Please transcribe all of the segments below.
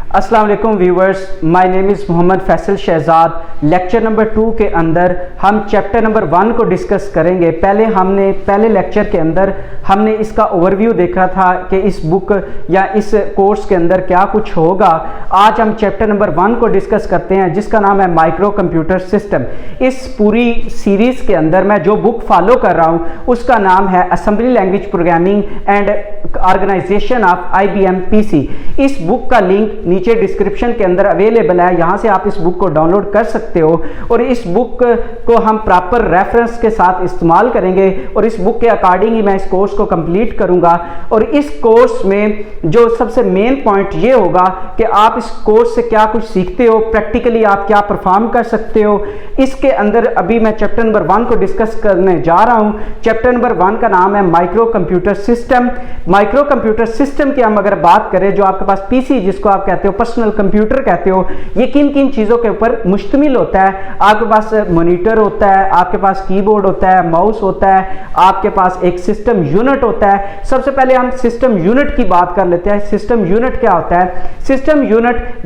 अस्सलाम वालेकुम viewers, my name is Mohammad Faisal Shahzad. Lecture number 2 के अंदर हम चैप्टर नंबर 1 को डिस्कस करेंगे। पहले लेक्चर के अंदर हमने इसका ओवरव्यू देखा था कि इस बुक या इस कोर्स के अंदर क्या कुछ होगा। आज हम चैप्टर नंबर 1 को डिस्कस करते हैं जिसका नाम है माइक्रो कंप्यूटर सिस्टम। इस पूरी सीरीज़ के अंदर मैं जो बुक फॉलो कर रहा हूँ उसका नाम है assembly language programming and organisation of IBM PC। इस बुक का लिंक नीचे डिस्क्रिप्शन के अंदर अवेलेबल है, यहाँ से आप इस बुक को डाउनलोड कर सकते हो और इस बुक को हम प्रॉपर रेफरेंस के साथ इस्तेमाल करेंगे और इस बुक के अकॉर्डिंग ही मैं इस कोर्स को कंप्लीट करूँगा। और इस कोर्स में जो सबसे मेन पॉइंट ये होगा कि आप इस कोर्स से क्या कुछ सीखते हो, प्रैक्टिकली आप क्या परफॉर्म कर सकते हो। इसके अंदर अभी मैं चैप्टर नंबर 1 को डिस्कस करने जा रहा हूँ। चैप्टर नंबर 1 का नाम है micro computer system. Micro computer system की हम अगर बात करें, जो आपके पास PC जिसको आप कहते हो, पर्सनल कंप्यूटर कहते हो, ये किन किन चीज़ों के ऊपर मुश्तमिल होता है। आपके पास मॉनिटर होता है, आपके पास कीबोर्ड होता है, माउस होता है, आपके पास एक सिस्टम यूनिट होता है। सबसे पहले हम सिस्टम यूनिट की बात कर लेते हैं। सिस्टम यूनिट क्या होता है? सिस्टम यूनिट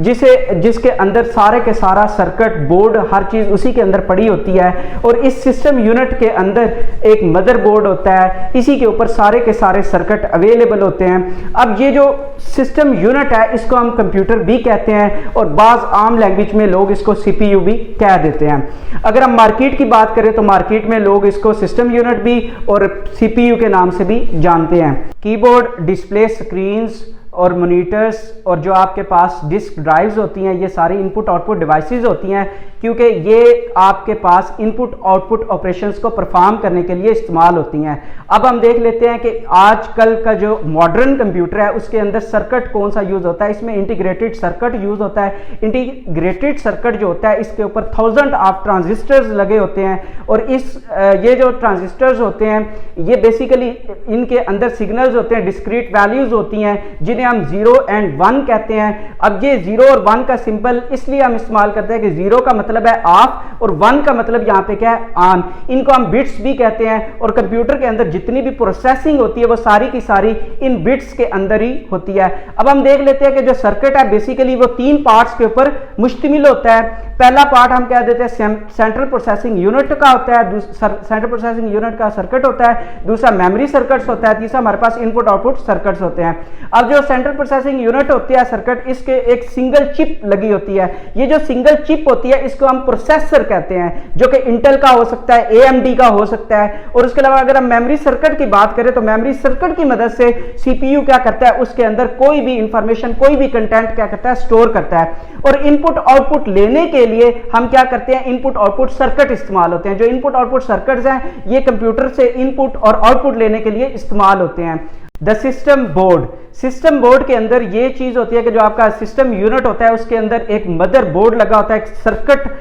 जिसके अंदर सारे के सारा सर्किट बोर्ड हर चीज़ उसी के अंदर पड़ी होती है और इस सिस्टम यूनिट के अंदर एक मदरबोर्ड होता है, इसी के ऊपर सारे के सारे सर्किट अवेलेबल होते हैं। अब ये जो सिस्टम यूनिट है इसको हम कंप्यूटर भी कहते हैं और बाज़ आम लैंग्वेज में लोग इसको CPU भी कह देते हैं। अगर हम मार्केट की बात करें तो मार्केट में लोग इसको सिस्टम यूनिट भी और CPU के नाम से भी जानते हैं। कीबोर्ड, डिस्प्ले, स्क्रीन्स और मॉनिटर्स और जो आपके पास डिस्क ड्राइव्स होती हैं, ये सारी इनपुट आउटपुट डिवाइसेस होती हैं क्योंकि ये आपके पास इनपुट आउटपुट ऑपरेशंस को परफॉर्म करने के लिए इस्तेमाल होती हैं। अब हम देख लेते हैं कि आजकल का जो मॉडर्न कंप्यूटर है उसके अंदर सर्किट कौन सा यूज़ होता है। इसमें इंटीग्रेटेड सर्किट यूज़ होता है। इंटीग्रेटेड सर्किट जो होता है इसके ऊपर 1000 ऑफ ट्रांजिस्टर्स लगे होते हैं और ये जो ट्रांजिस्टर्स होते हैं ये बेसिकली इनके अंदर सिग्नल्स होते हैं, डिस्क्रीट वैल्यूज़ होती हैं जिन्हें हम 0 एंड 1 कहते हैं। अब ये 0 और 1 का सिंबल इसलिए हम इस्तेमाल करते हैं कि 0 का मतलब है ऑफ और 1 का मतलब यहाँ पे क्या है, ऑन। इनको हम बिट्स भी कहते हैं और कंप्यूटर के अंदर जितनी भी प्रोसेसिंग होती है वो सारी की सारी इन बिट्स के अंदर ही होती है। अब हम देख लेते हैं कि जो सर्किट है बेसिकली वो 3 पार्ट्स के ऊपर मुश्तमिल होता है। पहला पार्ट हम कह देते हैं सेंट्रल प्रोसेसिंग यूनिट का होता है, सेंट्रल प्रोसेसिंग यूनिट का सर्किट होता है। दूसरा मेमोरी सर्किट्स होता है। तीसरा हमारे पास इनपुट आउटपुट सर्किट्स होते हैं। अब जो सेंट्रल प्रोसेसिंग यूनिट होती है सर्किट, इसके एक सिंगल चिप लगी होती है। ये जो सिंगल चिप होती है इसको हम प्रोसेसर कहते हैं, जो कि इंटेल का हो सकता है, AMD का हो सकता है। और उसके अलावा अगर हम मेमोरी सर्किट की बात करें तो मेमोरी सर्किट की मदद से CPU क्या करता है, उसके अंदर कोई भी इंफॉर्मेशन, कोई भी कंटेंट क्या करता है, स्टोर करता है। और इनपुट आउटपुट लेने के लिए हम क्या करते हैं, इनपुट आउटपुट सर्किट इस्तेमाल होते हैं। जो इनपुट आउटपुट सर्किट्स हैं ये कंप्यूटर से इनपुट और आउटपुट लेने के लिए इस्तेमाल होते हैं। The system board, system board के अंदर ये चीज होती है कि जो आपका सिस्टम यूनिट होता है उसके अंदर एक मदर बोर्ड लगा होता है, एक सर्किट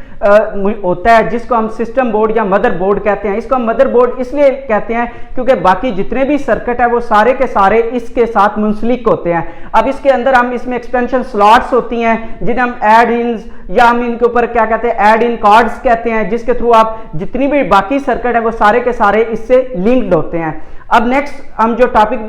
होता है जिसको हम सिस्टम बोर्ड या मदर बोर्ड कहते हैं। इसको हम मदर बोर्ड इसलिए कहते हैं क्योंकि बाकी जितने भी सर्किट है वो सारे के सारे इसके साथ मुंसलिक होते हैं। अब इसके अंदर हम इसमें एक्सपेंशन स्लॉट्स होती हैं जिन्हें हम ऐड इन्स या हम इनके ऊपर क्या कहते हैं, ऐड इन कार्ड्स कहते हैं, जिसके थ्रू आप जितनी भी बाकी सर्किट है वो सारे के सारे इससे लिंक्ड होते हैं। अब नेक्स्ट हम जो टॉपिक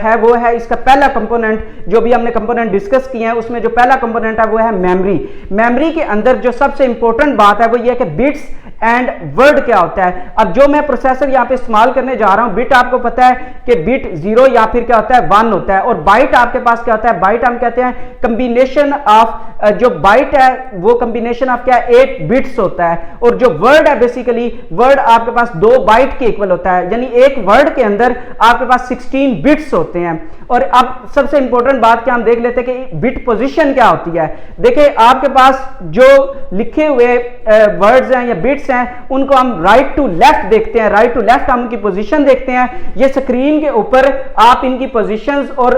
है वो है इसका पहला कंपोनेंट, जो भी हमने कंपोनेंट डिस्कस किए हैं उसमें जो पहला कंपोनेंट है वो है मेमोरी। मेमोरी के अंदर जो सबसे इंपॉर्टेंट बात है वो ये है कि बिट्स एंड वर्ड क्या होता है। अब जो मैं प्रोसेसर यहाँ पे इस्तेमाल करने जा रहा हूँ, बिट आपको पता है कि बिट 0 या फिर क्या होता है 1 होता है और बाइट आपके पास क्या होता है, बाइट हम कहते हैं कंबिनेशन ऑफ, जो बाइट है वो कंबिनेशन ऑफ क्या है, 8 बिट्स होता है। और जो वर्ड है बेसिकली वर्ड आपके पास 2 बाइट के इक्वल होता है, यानी एक वर्ड के अंदर आपके पास 16 बिट्स होते हैं। और अब सबसे इंपॉर्टेंट बात क्या हम देख लेते हैं कि बिट पोजीशन क्या होती है। देखिए आपके पास जो लिखे हुए वर्ड्स हैं या बिट्स हैं उनको हम राइट टू लेफ्ट देखते हैं। राइट टू लेफ्ट हम उनकी पोजीशन देखते हैं। ये स्क्रीन के ऊपर आप इनकी पोजीशंस और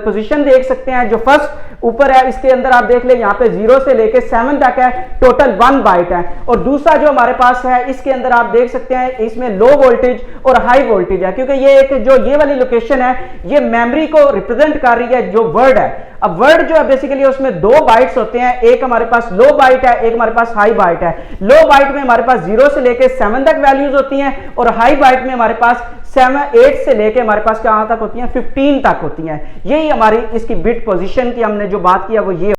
पोजीशन देख सकते हैं। जो फर्स्ट ऊपर है इसके अंदर आप देख ले यहाँ पे 0 से लेके 7 तक है, टोटल 1 बाइट है। और दूसरा जो हमारे पास है इसके अंदर आप देख सकते हैं इसमें लो वोल्टेज और हाई वोल्टेज है, क्योंकि ये वाली लोकेशन है ये मेमोरी को रिप्रेजेंट कर रही है जो वर्ड है। अब वर्ड जो है बेसिकली उसमें 2 बाइट्स होते हैं, एक हमारे पास लो बाइट है, एक हमारे पास हाई बाइट है। लो बाइट में हमारे पास 0 से लेके 7 तक वैल्यूज होती हैं और हाई बाइट में हमारे पास 8 से लेके हमारे पास कहां तक होती हैं, 15 तक होती हैं। यही हमारी इसकी बिट पोजीशन की हमने जो बात की है वो ये